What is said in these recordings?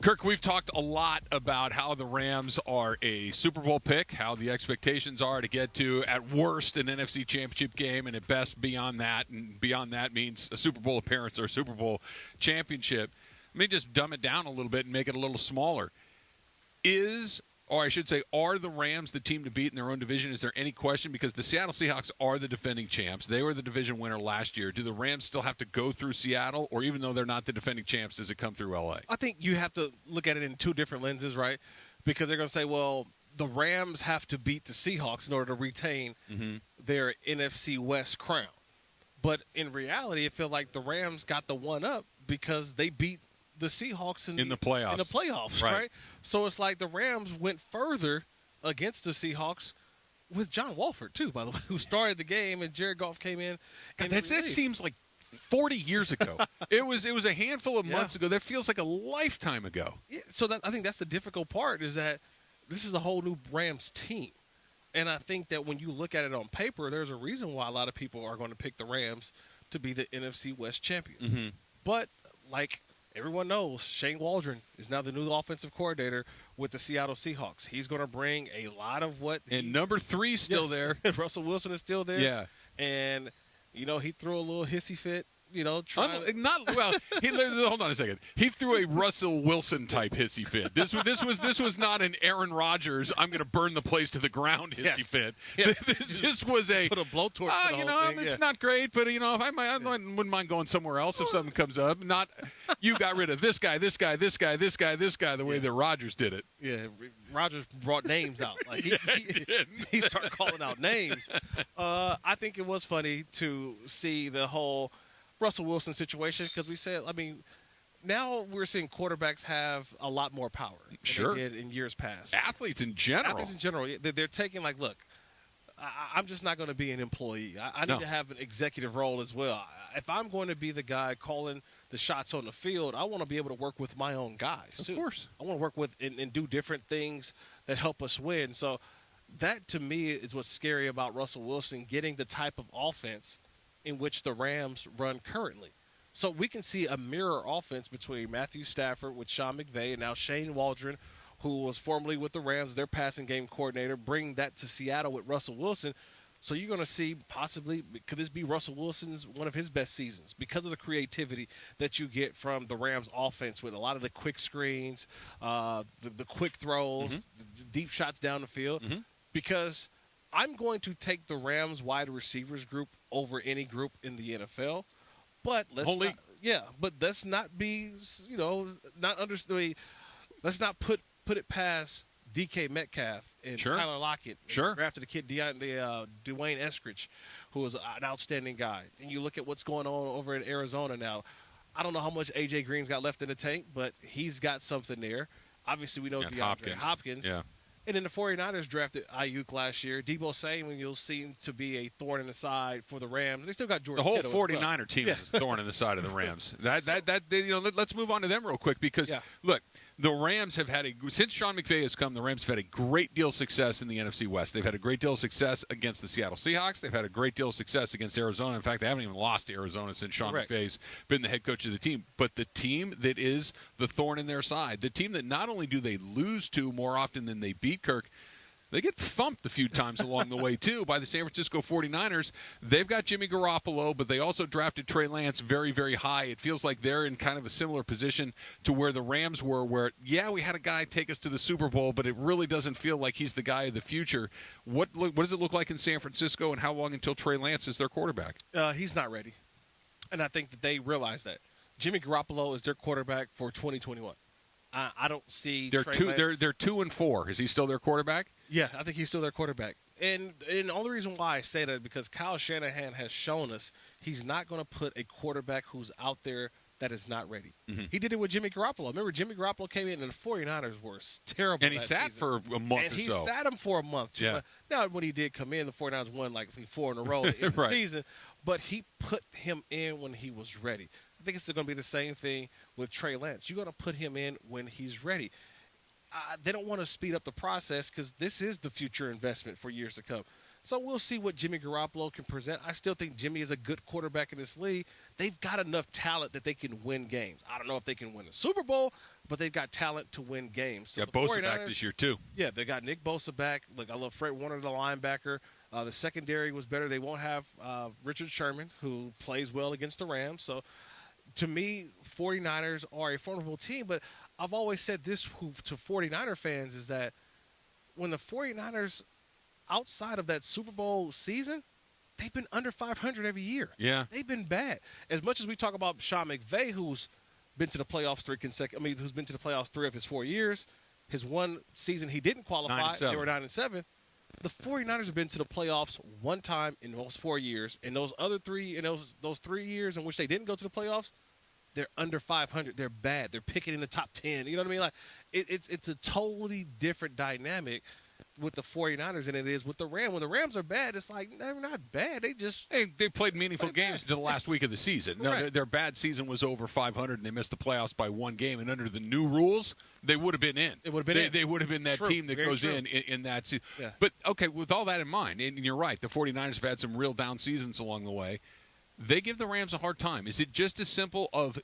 Kirk, we've talked a lot about how the Rams are a Super Bowl pick, how the expectations are to get to, at worst, an NFC Championship game, and at best beyond that. And beyond that means a Super Bowl appearance or a Super Bowl championship. Let me just dumb it down a little bit and make it a little smaller. Are the Rams the team to beat in their own division? Is there any question? Because the Seattle Seahawks are the defending champs. They were the division winner last year. Do the Rams still have to go through Seattle? Or even though they're not the defending champs, does it come through L.A.? I think you have to look at it in two different lenses, right? Because they're going to say, well, the Rams have to beat the Seahawks in order to retain their NFC West crown. But in reality, it feels like the Rams got the one up because they beat the Seahawks in the playoffs, right? So it's like the Rams went further against the Seahawks with John Wolford, too, by the way, who started the game, and Jared Goff came in. And that seems like 40 years ago. It was a handful of months ago. That feels like a lifetime ago. Yeah, so I think that's the difficult part, is that this is a whole new Rams team. And I think that when you look at it on paper, there's a reason why a lot of people are going to pick the Rams to be the NFC West champions. Mm-hmm. But, like everyone knows, Shane Waldron is now the new offensive coordinator with the Seattle Seahawks. He's going to bring a lot of what – And number 3 is still there. Russell Wilson is still there. Yeah. And, he threw a little hissy fit. Hold on a second. He threw a Russell Wilson type hissy fit. This was not an Aaron Rodgers, I'm going to burn the place to the ground hissy fit. Yes. This was a put a blowtorch. It's not great, but if I wouldn't mind going somewhere else if something comes up. Not you got rid of this guy, this guy, this guy, this guy, this guy. The way that Rodgers did it. Yeah, Rodgers brought names out. Like he started calling out names. I think it was funny to see the whole Russell Wilson situation, because we said, now we're seeing quarterbacks have a lot more power than they did in years past. Athletes in general, they're taking look, I'm just not going to be an employee. I need to have an executive role as well. If I'm going to be the guy calling the shots on the field, I want to be able to work with my own guys too. Of course, I want to work with and do different things that help us win. So that to me is what's scary about Russell Wilson getting the type of offense in which the Rams run currently. So we can see a mirror offense between Matthew Stafford with Sean McVay and now Shane Waldron, who was formerly with the Rams, their passing game coordinator, bring that to Seattle with Russell Wilson. So you're going to see possibly, could this be Russell Wilson's one of his best seasons because of the creativity that you get from the Rams offense with a lot of the quick screens, the quick throws, the deep shots down the field. Because I'm going to take the Rams wide receivers group over any group in the NFL, but let's not be, not understand. Let's not put it past DK Metcalf and Tyler Lockett. Drafted the kid Dwayne Eskridge, who was an outstanding guy. And you look at what's going on over in Arizona now. I don't know how much A.J. Green's got left in the tank, but he's got something there. Obviously, we know DeAndre Hopkins. Yeah. And then the 49ers drafted Ayuk last year. Debo Samuel seemed to be a thorn in the side for the Rams. They still got George Kittle. The whole 49er team is a thorn in the side of the Rams. Let's move on to them real quick because, look, the Rams have had since Sean McVay has come, the Rams have had a great deal of success in the NFC West. They've had a great deal of success against the Seattle Seahawks. They've had a great deal of success against Arizona. In fact, they haven't even lost to Arizona since Sean McVay's been the head coach of the team. But the team that is the thorn in their side, the team that not only do they lose to more often than they beat, Kirk, they get thumped a few times along the way, too, by the San Francisco 49ers. They've got Jimmy Garoppolo, but they also drafted Trey Lance very, very high. It feels like they're in kind of a similar position to where the Rams were, where, we had a guy take us to the Super Bowl, but it really doesn't feel like he's the guy of the future. What does it look like in San Francisco, and how long until Trey Lance is their quarterback? He's not ready. And I think that they realize that. Jimmy Garoppolo is their quarterback for 2021. I don't see They're 2-4. Is he still their quarterback? Yeah, I think he's still their quarterback. And the only reason why I say that is because Kyle Shanahan has shown us he's not going to put a quarterback who's out there that is not ready. He did it with Jimmy Garoppolo. Remember, Jimmy Garoppolo came in and the 49ers were terrible. And he sat for a month or so. And he sat him for a month. Yeah. Now, when he did come in, the 49ers won 4 in a row in the season. But he put him in when he was ready. I think it's going to be the same thing with Trey Lance. You're going to put him in when he's ready. They don't want to speed up the process because this is the future investment for years to come. So we'll see what Jimmy Garoppolo can present. I still think Jimmy is a good quarterback in this league. They've got enough talent that they can win games. I don't know if they can win a Super Bowl, but they've got talent to win games. So got Bosa back this year, too. Yeah, they got Nick Bosa back. Look, I love Fred Warner, the linebacker. The secondary was better. They won't have Richard Sherman, who plays well against the Rams. So, to me, 49ers are a formidable team. But I've always said this to 49er fans is that when the 49ers, outside of that Super Bowl season, they've been under 500 every year. Yeah. They've been bad. As much as we talk about Sean McVay, who's been to the playoffs who's been to the playoffs 3 of his 4 years. His one season he didn't qualify. They were 9-7. The 49ers have been to the playoffs one time in those 4 years. In those other 3, in those 3 years in which they didn't go to the playoffs, they're under 500. They're bad. They're picking in the top 10. You know what I mean? Like it's a totally different dynamic with the 49ers than it is with the Rams. When the Rams are bad, it's like they're not bad. They played meaningful games until the last week of the season. No, their bad season was over 500, and they missed the playoffs by 1 game. And under the new rules, they would have been in. They would have been that team that goes in that season. Yeah. But, okay, with all that in mind, and you're right, the 49ers have had some real down seasons along the way. They give the Rams a hard time. Is it just as simple of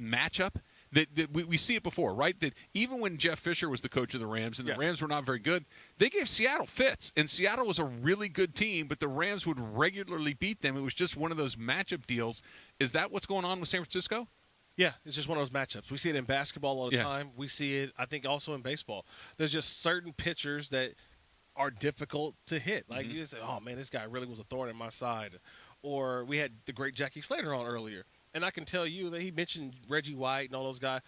matchup? That we see it before, right? That even when Jeff Fisher was the coach of the Rams and the Rams were not very good, they gave Seattle fits. And Seattle was a really good team, but the Rams would regularly beat them. It was just one of those matchup deals. Is that what's going on with San Francisco? Yeah, it's just one of those matchups. We see it in basketball all the time. We see it, I think, also in baseball. There's just certain pitchers that are difficult to hit. Like you say, oh, man, this guy really was a thorn in my side. Or we had the great Jackie Slater on earlier. And I can tell you that he mentioned Reggie White and all those guys.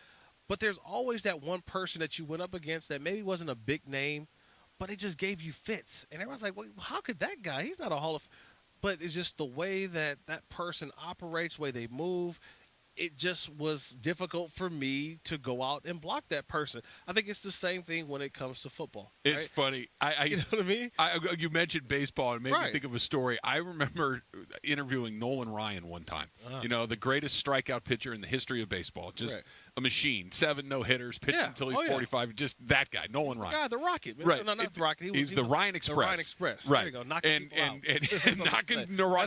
But there's always that one person that you went up against that maybe wasn't a big name, but it just gave you fits. And everyone's like, well, how could that guy? He's not a Hall of – but it's just the way that that person operates, the way they move. It just was difficult for me to go out and block that person. I think it's the same thing when it comes to football. It's right? funny. You know what I mean? You mentioned baseball and made me think of a story. I remember interviewing Nolan Ryan one time. You know, the greatest strikeout pitcher in the history of baseball. Just a machine. 7 no-hitters, pitched until he's 45. Just that guy, Nolan Ryan. The Rocket. Man. Right. No, not the Rocket. He's the Ryan Express. The Ryan Express. Right. There you go. Knocking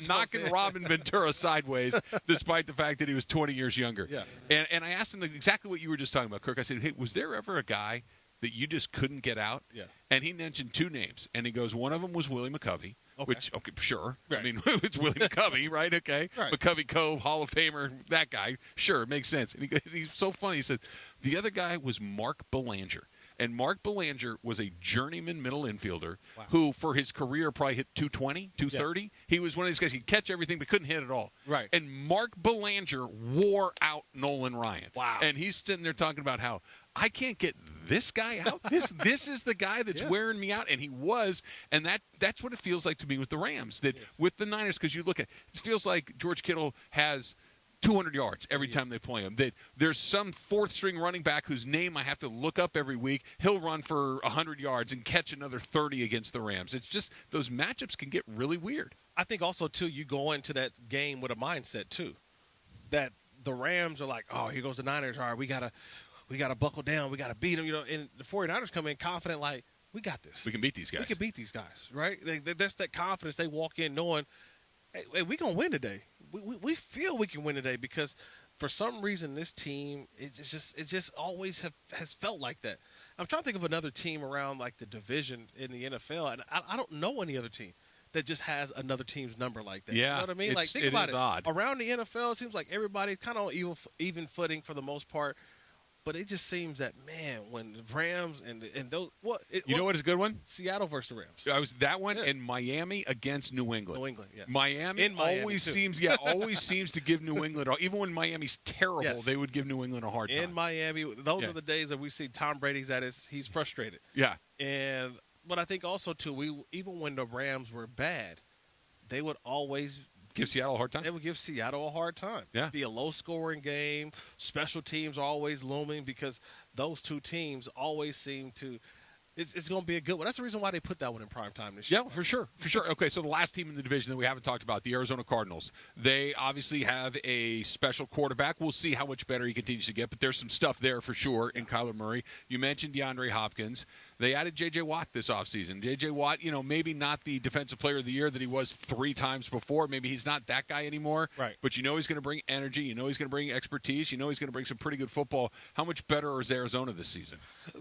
knocking Robin Ventura sideways, despite the fact that he was 20 years younger. Yeah. And I asked him exactly what you were just talking about, Kirk. I said, hey, was there ever a guy that you just couldn't get out? Yeah. And he mentioned 2 names. And he goes, one of them was Willie McCovey. Which, sure. Right. I mean, it's Willie McCovey, right? Okay. Right. McCovey Cove, Hall of Famer, that guy. Sure, it makes sense. And he's so funny. He said, the other guy was Mark Belanger. And Mark Belanger was a journeyman middle infielder who, for his career, probably hit 220, 230. Yeah. He was one of these guys, he'd catch everything but couldn't hit it all. Right. And Mark Belanger wore out Nolan Ryan. Wow. And he's sitting there talking about how, I can't get this guy out. This is the guy that's wearing me out. And he was. And that's what it feels like to me with the Rams. That with the Niners, because you look at it feels like George Kittle has 200 yards every time they play him. That there's some 4th-string running back whose name I have to look up every week. He'll run for 100 yards and catch another 30 against the Rams. It's just those matchups can get really weird. I think also, too, you go into that game with a mindset, too, that the Rams are like, oh, here goes the Niners. All right, we gotta buckle down. We got to beat them. You know, and the 49ers come in confident like, we got this. We can beat these guys. We can beat these guys, right? That's that confidence. They walk in knowing, hey, we're going to win today. We feel we can win today because for some reason this team, it just always has felt like that. I'm trying to think of another team around like the division in the NFL, and I don't know any other team that just has another team's number like that. Yeah, you know what I mean? Like think about it. Odd. Around the NFL, it seems like everybody's kind of on even footing for the most part. But it just seems that, man, when the Rams and those you know what is a good one? Seattle versus the Rams. I was that one and Miami against New England. New England, yeah. Miami always seems to give New England even when Miami's terrible, they would give New England a hard time. In Miami, those are the days that we see Tom Brady's he's frustrated. Yeah. But I think also too, even when the Rams were bad, they would always give Seattle a hard time? They would give Seattle a hard time. Yeah. It'd be a low-scoring game. Special teams are always looming because those two teams always seem to – it's going to be a good one. That's the reason why they put that one in prime time this year. Yeah, for sure. For sure. Okay, so the last team in the division that we haven't talked about, the Arizona Cardinals. They obviously have a special quarterback. We'll see how much better he continues to get, but there's some stuff there for sure in Kyler Murray. You mentioned DeAndre Hopkins. They added J.J. Watt this offseason. J.J. Watt, maybe not the defensive player of the year that he was 3 times before. Maybe he's not that guy anymore. Right. But he's going to bring energy. He's going to bring expertise. He's going to bring some pretty good football. How much better is Arizona this season?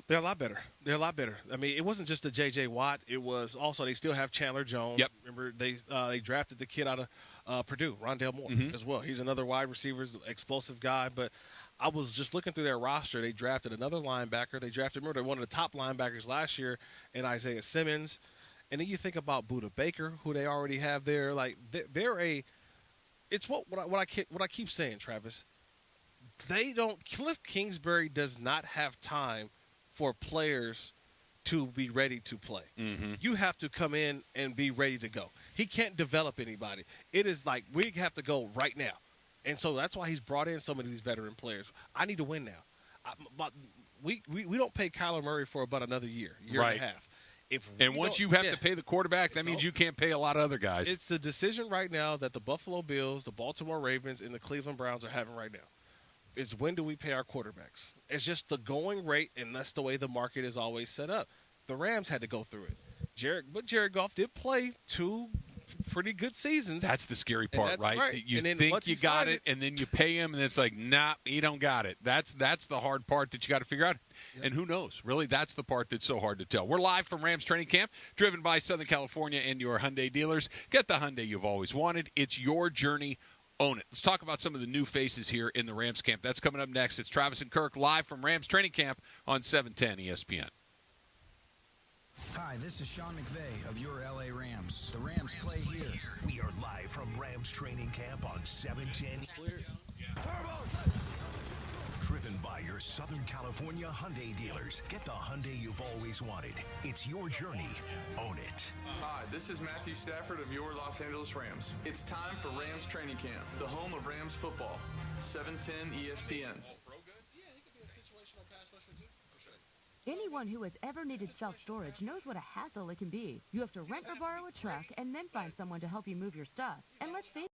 They're a lot better. I mean, it wasn't just the J.J. Watt. It was also they still have Chandler Jones. Yep. Remember, they drafted the kid out of Purdue, Rondale Moore, as well. He's another wide receiver, explosive guy. But I was just looking through their roster. They drafted another linebacker. Remember, one of the top linebackers last year in Isaiah Simmons. And then you think about Budda Baker, who they already have there. Like, it's what I keep saying, Travis. Cliff Kingsbury does not have time for players to be ready to play. Mm-hmm. You have to come in and be ready to go. He can't develop anybody. It is like we have to go right now. And so that's why he's brought in some of these veteran players. I need to win now. We don't pay Kyler Murray for about another year right. and a half. Once you have to pay the quarterback, that means you can't pay a lot of other guys. It's the decision right now that the Buffalo Bills, the Baltimore Ravens, and the Cleveland Browns are having right now. It's when do we pay our quarterbacks? It's just the going rate, and that's the way the market is always set up. The Rams had to go through it. Jared Goff did play 2 pretty good seasons. That's the scary part, right? You and think you got it, and then you pay him, and it's like, nah, you don't got it. That's the hard part that you got to figure out. Yep. And who knows? Really, that's the part that's so hard to tell. We're live from Rams Training Camp, driven by Southern California and your Hyundai dealers. Get the Hyundai you've always wanted. It's your journey. Own it. Let's talk about some of the new faces here in the Rams camp. That's coming up next. It's Travis and Kirk live from Rams Training Camp on 710 ESPN. Hi, this is Sean McVay of your LA Rams. The Rams play here. We are live from Rams Training Camp on 710. Driven by your Southern California Hyundai dealers. Get the Hyundai you've always wanted. It's your journey. Own it. Hi, this is Matthew Stafford of your Los Angeles Rams. It's time for Rams Training Camp, the home of Rams football. 710 ESPN. Anyone who has ever needed self-storage knows what a hassle it can be. You have to rent or borrow a truck and then find someone to help you move your stuff. And let's face it,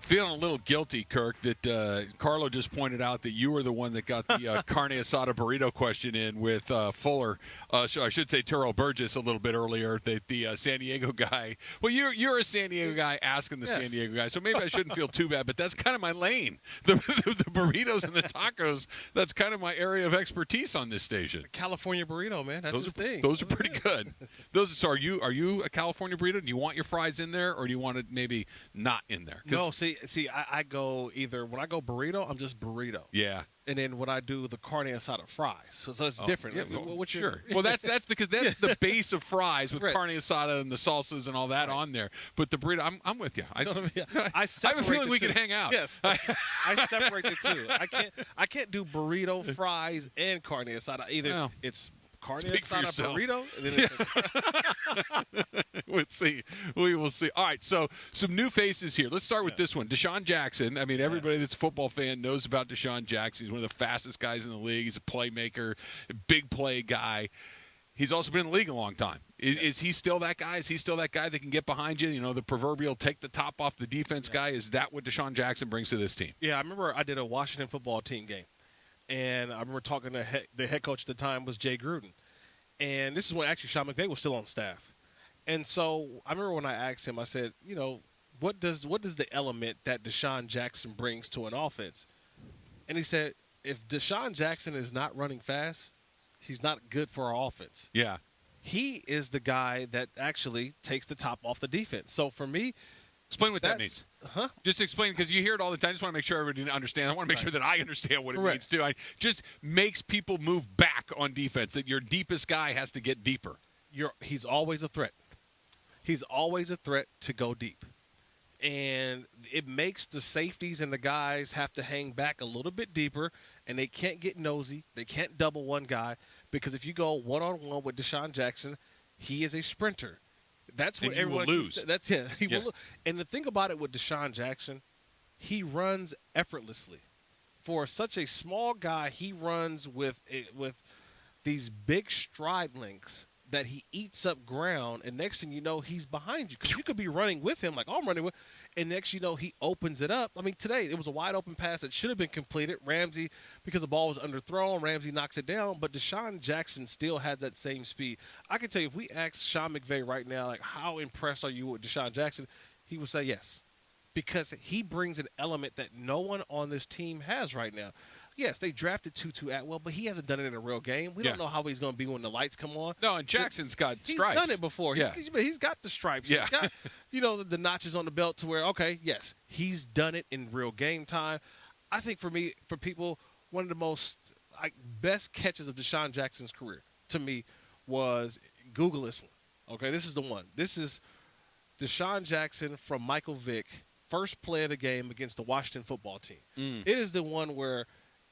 Feeling a little guilty, Kirk, that Carlo just pointed out that you were the one that got the carne asada burrito question in with Fuller. I should say Terrell Burgess a little bit earlier, that the San Diego guy. Well, you're a San Diego guy asking the San Diego guy, so maybe I shouldn't feel too bad, but that's kind of my lane. The burritos and the tacos, that's kind of my area of expertise on this station. California burrito, man. That's his thing. Those are pretty good. So are you a California burrito? Do you want your fries in there, or do you want it maybe not in there? No, see, I go either when I go burrito, I'm just burrito. Yeah. And then when I do the carne asada fries, so it's different. Yeah, What's sure. Well, that's because that's the base of fries with carne asada and the salsas and all that on there. But the burrito, I'm with you. I have a feeling we can hang out. Yes, I separate the two. I can't do burrito, fries, and carne asada either. No. It's carne Speak for asada yourself. burrito. And then We'll see. We will see. All right, so some new faces here. Let's start with this one. Deshaun Jackson. I mean, everybody that's a football fan knows about Deshaun Jackson. He's one of the fastest guys in the league. He's a playmaker, a big play guy. He's also been in the league a long time. Is he still that guy? Is he still that guy that can get behind you? You know, the proverbial take the top off the defense guy? Is that what Deshaun Jackson brings to this team? Yeah, I remember I did a Washington football team game. And I remember talking to the head coach at the time was Jay Gruden. And this is when actually Sean McVay was still on staff. And so I remember when I asked him, I said, you know, what does the element that Deshaun Jackson brings to an offense? And he said, if Deshaun Jackson is not running fast, he's not good for our offense. Yeah. He is the guy that actually takes the top off the defense. So for me, explain what that means. Huh? Just explain, because you hear it all the time. I just want to make sure everybody understands. I want to make sure that I understand what it means, too. It just makes people move back on defense, that your deepest guy has to get deeper. He's always a threat. He's always a threat to go deep. And it makes the safeties and the guys have to hang back a little bit deeper, and they can't get nosy. They can't double one guy, because if you go one-on-one with Deshaun Jackson, he is a sprinter. That's what everyone will lose. That's it. He will. And the thing about it with Deshaun Jackson, he runs effortlessly. For such a small guy, he runs with these big stride lengths that he eats up ground, and next thing you know, he's behind you. Because you could be running with him, like, oh, I'm running with, and next you know, he opens it up. I mean, today it was a wide open pass that should have been completed. Ramsey, because the ball was underthrown, Ramsey knocks it down, but Deshaun Jackson still had that same speed. I can tell you, if we ask Sean McVay right now, like, how impressed are you with Deshaun Jackson, he would say yes. Because he brings an element that no one on this team has right now. Yes, they drafted Tutu Atwell, but he hasn't done it in a real game. We don't know how he's going to be when the lights come on. No, and Jackson's got stripes. He's done it before. Yeah. He's got the stripes. Yeah. He's got, the notches on the belt to where, okay, yes, he's done it in real game time. I think for people, one of the most best catches of Deshaun Jackson's career, to me, was Google this one. Okay, this is the one. This is Deshaun Jackson from Michael Vick, first play of the game against the Washington football team. It is the one where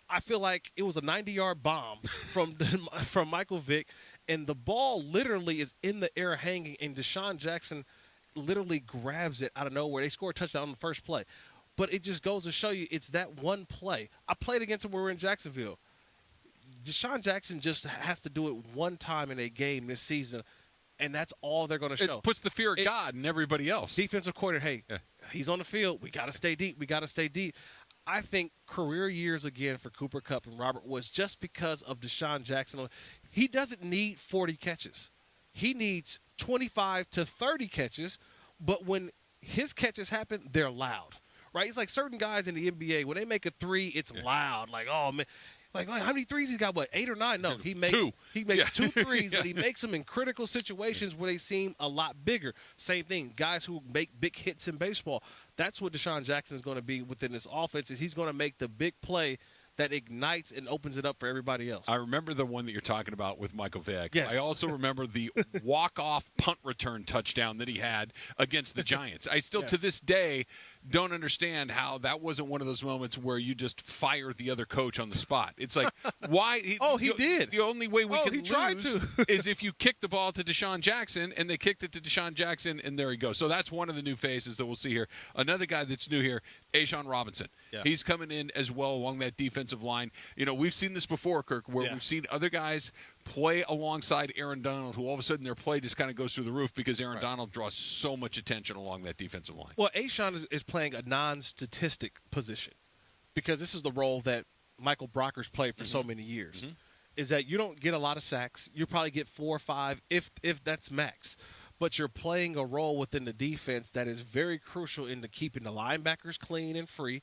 I feel like it was a 90-yard bomb from Michael Vick, and the ball literally is in the air hanging, and Deshaun Jackson literally grabs it out of nowhere. They score a touchdown on the first play. But it just goes to show you it's that one play. I played against him when we were in Jacksonville. Deshaun Jackson just has to do it one time in a game this season, and that's all they're going to show. It puts the fear of God in everybody else. Defensive coordinator, he's on the field. We got to stay deep. We got to stay deep. I think career years again for Cooper Kupp and Robert was just because of Deshaun Jackson. He doesn't need 40 catches. He needs 25 to 30 catches, but when his catches happen, they're loud, right? It's like certain guys in the NBA, when they make a three, it's loud. Like, oh, man. Like, how many threes he's got? What, 8 or 9? No, he makes two. He makes 2 threes, but he makes them in critical situations where they seem a lot bigger. Same thing, guys who make big hits in baseball. That's what Deshaun Jackson is going to be within this offense, is he's going to make the big play that ignites and opens it up for everybody else. I remember the one that you're talking about with Michael Vick. Yes. I also remember the walk-off punt return touchdown that he had against the Giants. I still, to this day, don't understand how that wasn't one of those moments where you just fire the other coach on the spot. It's like, why? He did. The only way we can tried lose is if you kick the ball to Deshaun Jackson, and they kicked it to Deshaun Jackson, and there he goes. So that's one of the new faces that we'll see here. Another guy that's new here, A'Shaun Robinson. Yeah. He's coming in as well along that defensive line. You know, we've seen this before, Kirk, where we've seen other guys play alongside Aaron Donald, who all of a sudden their play just kind of goes through the roof because Aaron Donald draws so much attention along that defensive line. Well, A'Shawn is playing a non-statistic position because this is the role that Michael Brockers played for so many years, is that you don't get a lot of sacks. You probably get 4 or 5 if that's max. But you're playing a role within the defense that is very crucial into keeping the linebackers clean and free,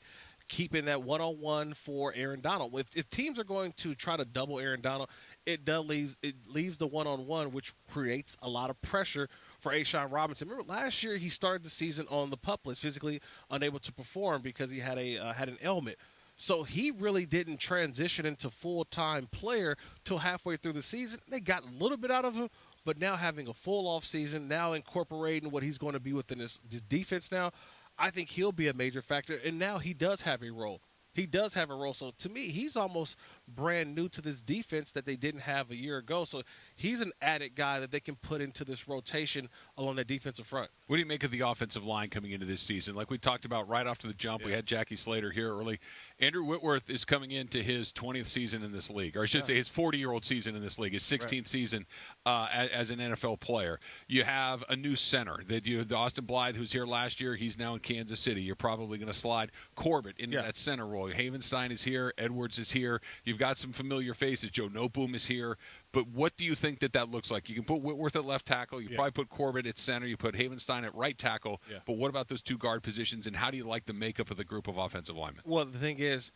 keeping that one-on-one for Aaron Donald. If teams are going to try to double Aaron Donald, it leaves the one-on-one, which creates a lot of pressure for A'Shawn Robinson. Remember, last year he started the season on the PUP list, physically unable to perform because he had an ailment. So he really didn't transition into full-time player till halfway through the season. They got a little bit out of him, but now having a full off season, now incorporating what he's going to be within this defense now, I think he'll be a major factor. And now he does have a role. He does have a role. So to me, he's almost brand new to this defense that they didn't have a year ago. So he's an added guy that they can put into this rotation along the defensive front. What do you make of the offensive line coming into this season? Like we talked about right off to the jump, we had Jackie Slater here early. Andrew Whitworth is coming into his 20th season in this league, or I should say his 40-year-old season in this league, his 16th season as an NFL player. You have a new center. The Austin Blythe, who's here last year, he's now in Kansas City. You're probably going to slide Corbett into that center role. Havenstein is here. Edwards is here. You've got some familiar faces. Joe Noteboom is here. But what do you think that looks like? You can put Whitworth at left tackle. You probably put Corbett at center. You put Havenstein at right tackle. Yeah. But what about those two guard positions, and how do you like the makeup of the group of offensive linemen? Well, the thing is,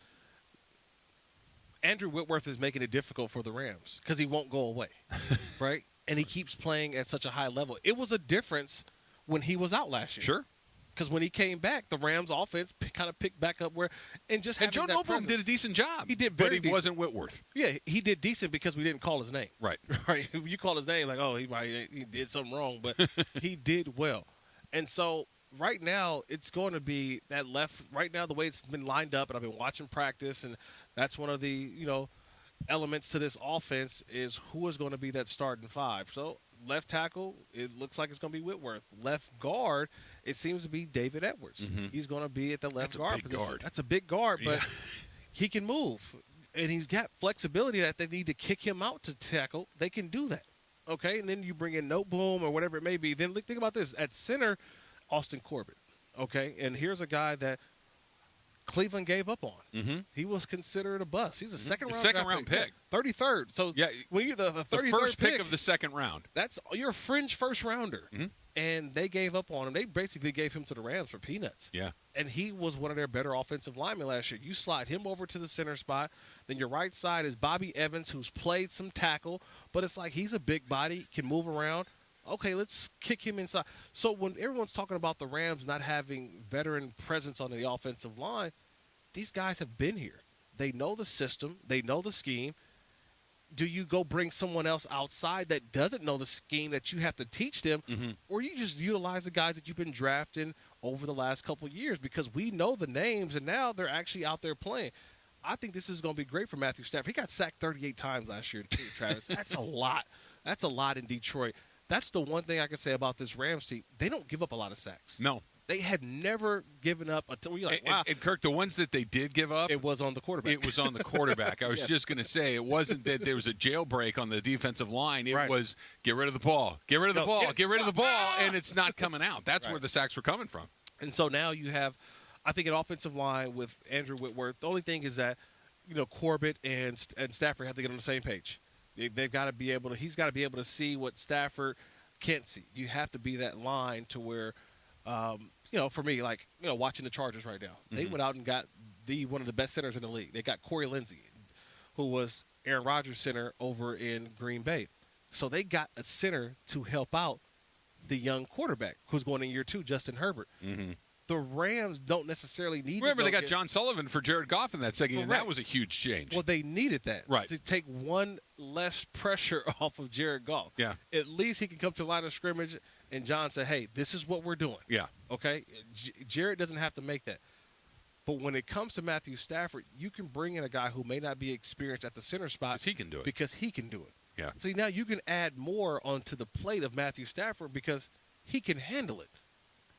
Andrew Whitworth is making it difficult for the Rams because he won't go away, right? And he keeps playing at such a high level. It was a difference when he was out last year. Sure. Because when he came back, the Rams' offense kind of picked back up where – and Joe Noteboom did a decent job. He did but very he decent. wasn't Whitworth. Yeah, he did decent because we didn't call his name. Right. Right. You call his name like, oh, he did something wrong, but he did well. And so right now it's going to be that left – right now the way it's been lined up, and I've been watching practice, and that's one of the, elements to this offense is who is going to be that starting five. So left tackle, it looks like it's going to be Whitworth. Left guard, it seems to be David Edwards. Mm-hmm. He's going to be at the left guard position. That's a big guard, but he can move. And he's got flexibility that they need to kick him out to tackle. They can do that. Okay, and then you bring in Noteboom or whatever it may be. Then think about this. At center, Austin Corbett. Okay, and here's a guy that Cleveland gave up on. Mm-hmm. He was considered a bust. He's a second-round pick. 33rd. So when you're the 33rd first pick of the second round. You're a fringe first-rounder. Mm-hmm. And they gave up on him. They basically gave him to the Rams for peanuts. Yeah. And he was one of their better offensive linemen last year. You slide him over to the center spot. Then your right side is Bobby Evans, who's played some tackle. But it's like he's a big body, can move around. Okay, let's kick him inside. So when everyone's talking about the Rams not having veteran presence on the offensive line, these guys have been here. They know the system. They know the scheme. Do you go bring someone else outside that doesn't know the scheme that you have to teach them, or you just utilize the guys that you've been drafting over the last couple of years because we know the names, and now they're actually out there playing. I think this is going to be great for Matthew Stafford. He got sacked 38 times last year, too, Travis. That's a lot. That's a lot in Detroit. That's the one thing I can say about this Rams team. They don't give up a lot of sacks. No. They had never given up until you're like, wow. And Kirk, the ones that they did give up. It was on the quarterback. It was on the quarterback. I was just going to say, it wasn't that there was a jailbreak on the defensive line. It was get rid of the ball, get rid of the ball, get rid of the ball, and it's not coming out. That's where the sacks were coming from. And so now you have, I think, an offensive line with Andrew Whitworth. The only thing is that, Corbett and Stafford have to get on the same page. They've got to be able to – he's got to be able to see what Stafford can't see. You have to be that line to where for me, watching the Chargers right now, they went out and got one of the best centers in the league. They got Corey Lindsey, who was Aaron Rodgers' center over in Green Bay. So they got a center to help out the young quarterback who's going in year 2, Justin Herbert. Mm-hmm. The Rams don't necessarily need Remember, they got John Sullivan for Jared Goff in that second, and that was a huge change. Well, they needed that. Right. To take one less pressure off of Jared Goff. Yeah. At least he can come to the line of scrimmage, and John said, hey, this is what we're doing. Yeah. Okay? Jared doesn't have to make that. But when it comes to Matthew Stafford, you can bring in a guy who may not be experienced at the center spot. Because he can do it. Because he can do it. Yeah. See, now you can add more onto the plate of Matthew Stafford because he can handle it.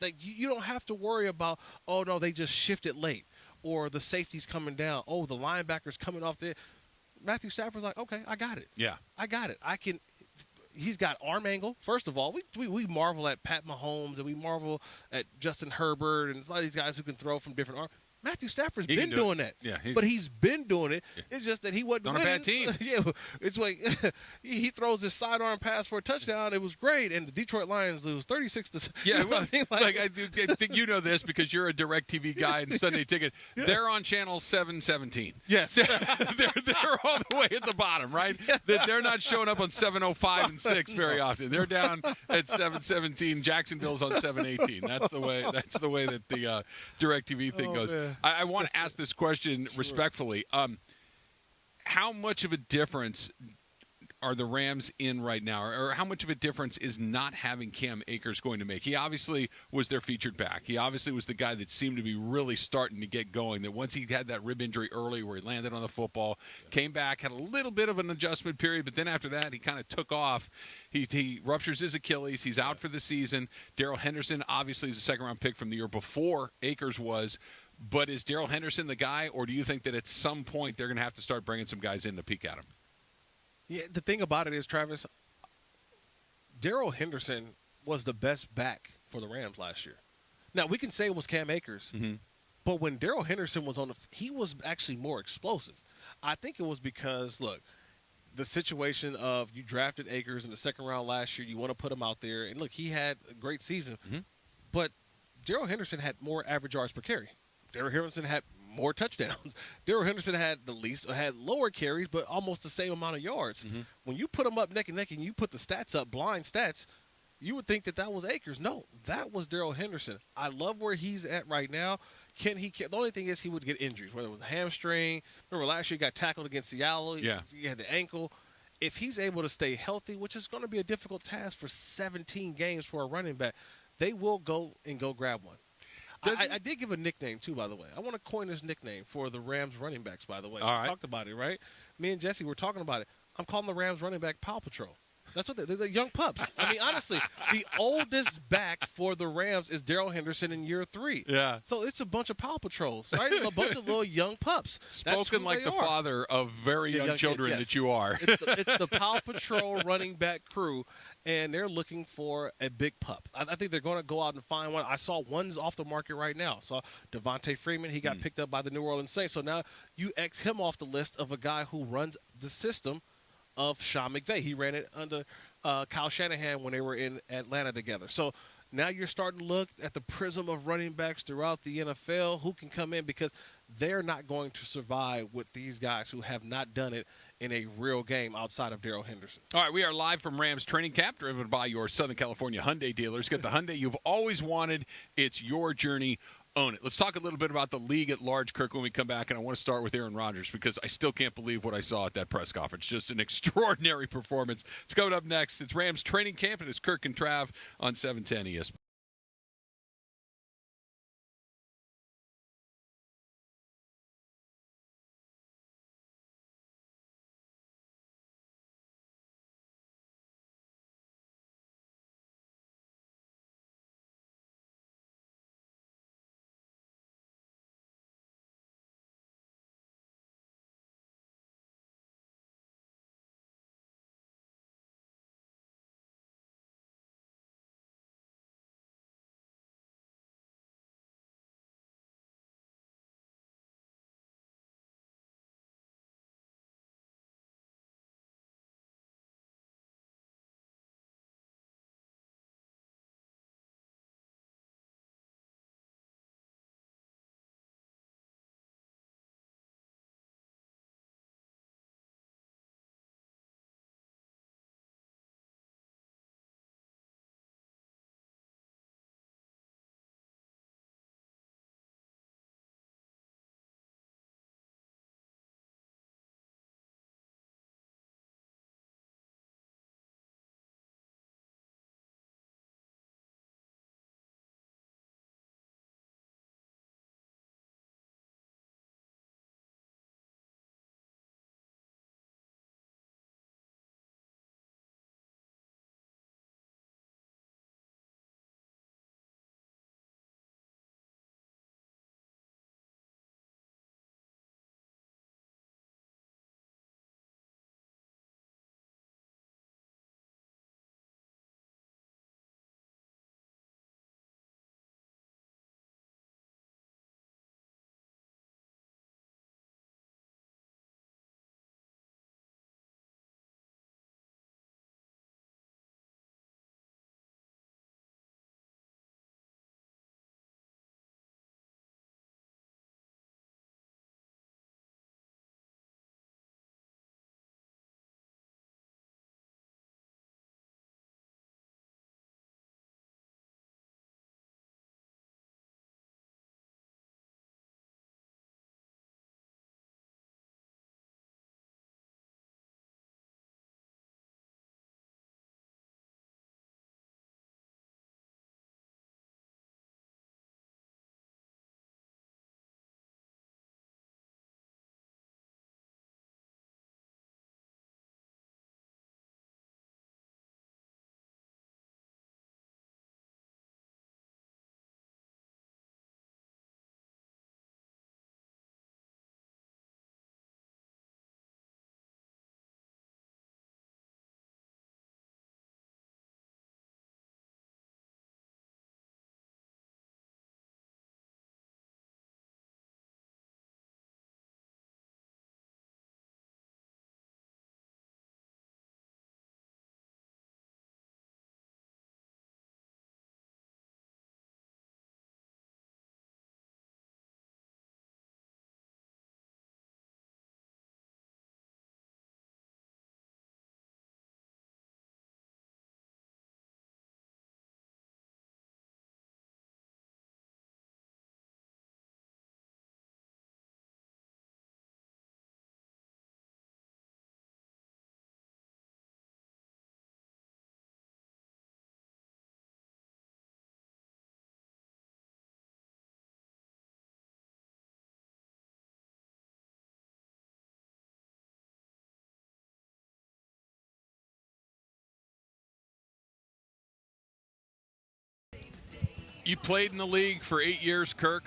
Like you don't have to worry about, oh, no, they just shifted late, or the safety's coming down, oh, the linebacker's coming off there. Matthew Stafford's like, okay, I got it. Yeah. I got it. He's got arm angle. First of all, we marvel at Pat Mahomes and we marvel at Justin Herbert and a lot of these guys who can throw from different arms. Matthew Stafford's been doing that. Yeah, but he's been doing it. Yeah. It's just that he wasn't on a bad team. Yeah, it's like he throws his sidearm pass for a touchdown. It was great, and the Detroit Lions lose 36-6. Yeah, you know what I mean? I think you know this because you're a DirecTV guy and Sunday Ticket. Yeah. They're on channel 717. Yes, they're all the way at the bottom, right? That they're not showing up on 705 and 6 very often. They're down at 717. Jacksonville's on 718. That's the way that the DirecTV thing goes. Man. I want to ask this question respectfully. How much of a difference are the Rams in right now, or how much of a difference is not having Cam Akers going to make? He obviously was their featured back. He obviously was the guy that seemed to be really starting to get going, that once he had that rib injury early where he landed on the football, came back, had a little bit of an adjustment period, but then after that he kind of took off. He ruptures his Achilles. He's out for the season. Darrell Henderson obviously is a second-round pick from the year before Akers was. But is Darrell Henderson the guy, or do you think that at some point they're going to have to start bringing some guys in to peek at him? Yeah, the thing about it is, Travis, Darrell Henderson was the best back for the Rams last year. Now, we can say it was Cam Akers, but when Darrell Henderson was on he was actually more explosive. I think it was because, look, the situation of you drafted Akers in the second round last year, you want to put him out there, and look, he had a great season, but Darrell Henderson had more average yards per carry. Darrell Henderson had more touchdowns. Darrell Henderson had lower carries, but almost the same amount of yards. When you put them up neck and neck and you put the stats up, blind stats, you would think that was Akers. No, that was Darrell Henderson. I love where he's at right now. The only thing is he would get injuries, whether it was a hamstring. Remember last year he got tackled against Seattle. He had the ankle. If he's able to stay healthy, which is going to be a difficult task for 17 games for a running back, they will go grab one. I did give a nickname, too, by the way. I want to coin this nickname for the Rams running backs, by the way. All we right. talked about it, right? Me and Jesse were talking about it. I'm calling the Rams running back Paw Patrol. That's what they're the young pups. I mean, honestly, the oldest back for the Rams is Darrell Henderson in year 3. Yeah. So it's a bunch of Paw Patrols, right? A bunch of little young pups. Spoken like the father of very young children kids, yes. that you are. It's the Paw Patrol running back crew, and they're looking for a big pup. I think they're going to go out and find one. I saw one's off the market right now. I saw Devontae Freeman. He got picked up by the New Orleans Saints. So now you X him off the list of a guy who runs the system of Sean McVay. He ran it under Kyle Shanahan when they were in Atlanta together. So now you're starting to look at the prism of running backs throughout the NFL who can come in, because they're not going to survive with these guys who have not done it in a real game outside of Darrell Henderson. All right, we are live from Rams training camp, driven by your Southern California Hyundai dealers. Get the Hyundai you've always wanted. It's your journey. Own it. Let's talk a little bit about the league at large, Kirk, when we come back, and I want to start with Aaron Rodgers because I still can't believe what I saw at that press conference. Just an extraordinary performance. It's coming up next. It's Rams training camp, and it's Kirk and Trav on 710 ESPN. You played in the league for 8 years, Kirk.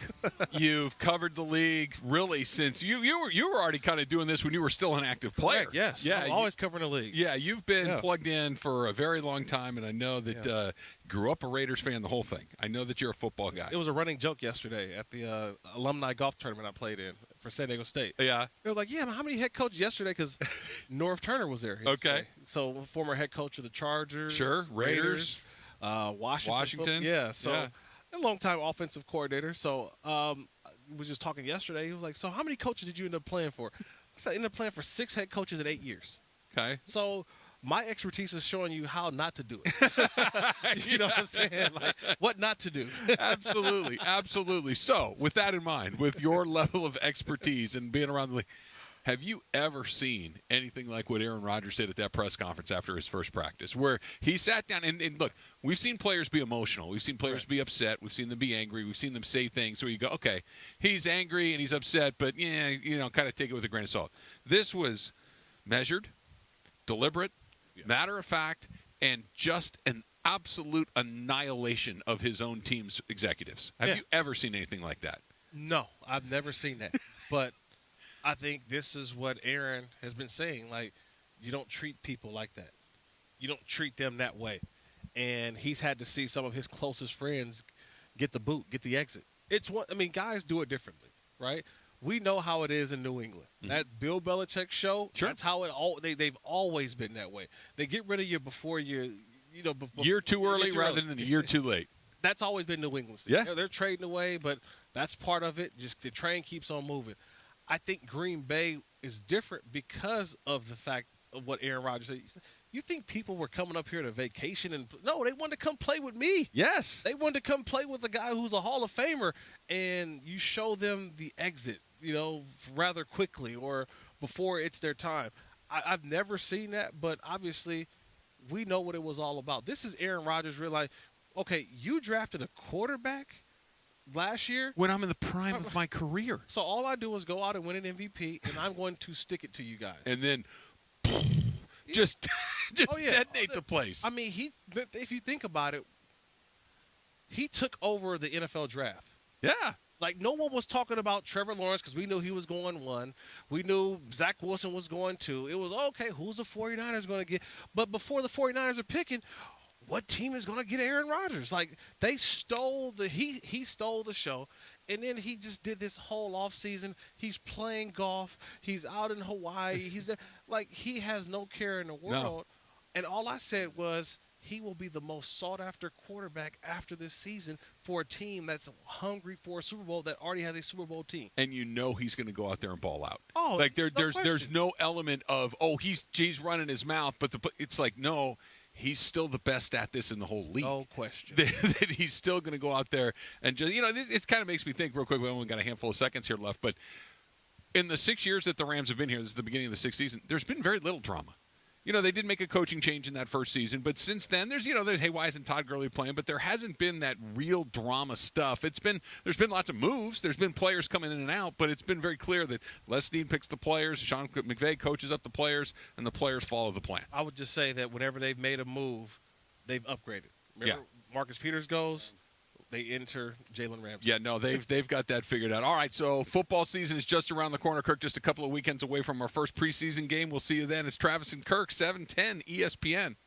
You've covered the league really since you were already kind of doing this when you were still an active player. Correct, yes. Yeah, I'm always covering the league. Yeah, you've been plugged in for a very long time, and I know that grew up a Raiders fan, the whole thing. I know that you're a football guy. It was a running joke yesterday at the alumni golf tournament I played in for San Diego State. Yeah. They were like, yeah, man, how many head coaches yesterday? Because Norv Turner was there. Okay. So former head coach of the Chargers. Sure, Raiders. Washington. Yeah, so a long-time offensive coordinator. So we was just talking yesterday. He was like, so how many coaches did you end up playing for? I said, I ended up playing for 6 head coaches in 8 years. Okay. So my expertise is showing you how not to do it. You know what I'm saying? Like, what not to do. Absolutely. Absolutely. So with that in mind, with your level of expertise and being around the league, have you ever seen anything like what Aaron Rodgers did at that press conference after his first practice, where he sat down and look, we've seen players be emotional. We've seen players be upset. We've seen them be angry. We've seen them say things where you go, okay, he's angry and he's upset, but, kind of take it with a grain of salt. This was measured, deliberate, matter of fact, and just an absolute annihilation of his own team's executives. Have you ever seen anything like that? No, I've never seen that. But I think this is what Aaron has been saying. Like, you don't treat people like that. You don't treat them that way. And he's had to see some of his closest friends get the boot, get the exit. Guys do it differently, right? We know how it is in New England. Mm-hmm. That Bill Belichick show, that's how they've always been that way. They get rid of you before year too early rather than a year too late. That's always been New England's thing. Yeah. They're trading away, but that's part of it. Just the train keeps on moving. I think Green Bay is different because of the fact of what Aaron Rodgers said. You think people were coming up here to vacation? No, they wanted to come play with me. Yes. They wanted to come play with a guy who's a Hall of Famer, and you show them the exit, rather quickly or before it's their time. I've never seen that, but obviously we know what it was all about. This is Aaron Rodgers realizing, okay, you drafted a quarterback last year when I'm in the prime of my career. So all I do is go out and win an MVP, and I'm going to stick it to you guys. And then just detonate the place. I mean, if you think about it, he took over the NFL draft. Yeah. Like, no one was talking about Trevor Lawrence because we knew he was going 1. We knew Zach Wilson was going 2. It was, okay, who's the 49ers going to get? But before the 49ers are picking, what team is going to get Aaron Rodgers? Like, they stole he stole the show, and then he just did this whole offseason. He's playing golf. He's out in Hawaii. He has no care in the world. No. And all I said was he will be the most sought-after quarterback after this season for a team that's hungry for a Super Bowl that already has a Super Bowl team. And he's going to go out there and ball out. Oh, like there's no element of he's running his mouth, but it's like no. He's still the best at this in the whole league. No question. That he's still going to go out there and just, it kind of makes me think real quick. We only got a handful of seconds here left. But in the 6 years that the Rams have been here, this is the beginning of the 6th season, there's been very little drama. They did make a coaching change in that first season, but since then, there's hey, why isn't Todd Gurley playing? But there hasn't been that real drama stuff. There's been lots of moves. There's been players coming in and out, but it's been very clear that Les Snead picks the players, Sean McVay coaches up the players, and the players follow the plan. I would just say that whenever they've made a move, they've upgraded. Remember, Marcus Peters goes, they enter Jalen Ramsey. Yeah, no, they've got that figured out. All right, so football season is just around the corner, Kirk, just a couple of weekends away from our first preseason game. We'll see you then. It's Travis and Kirk, 710 ESPN.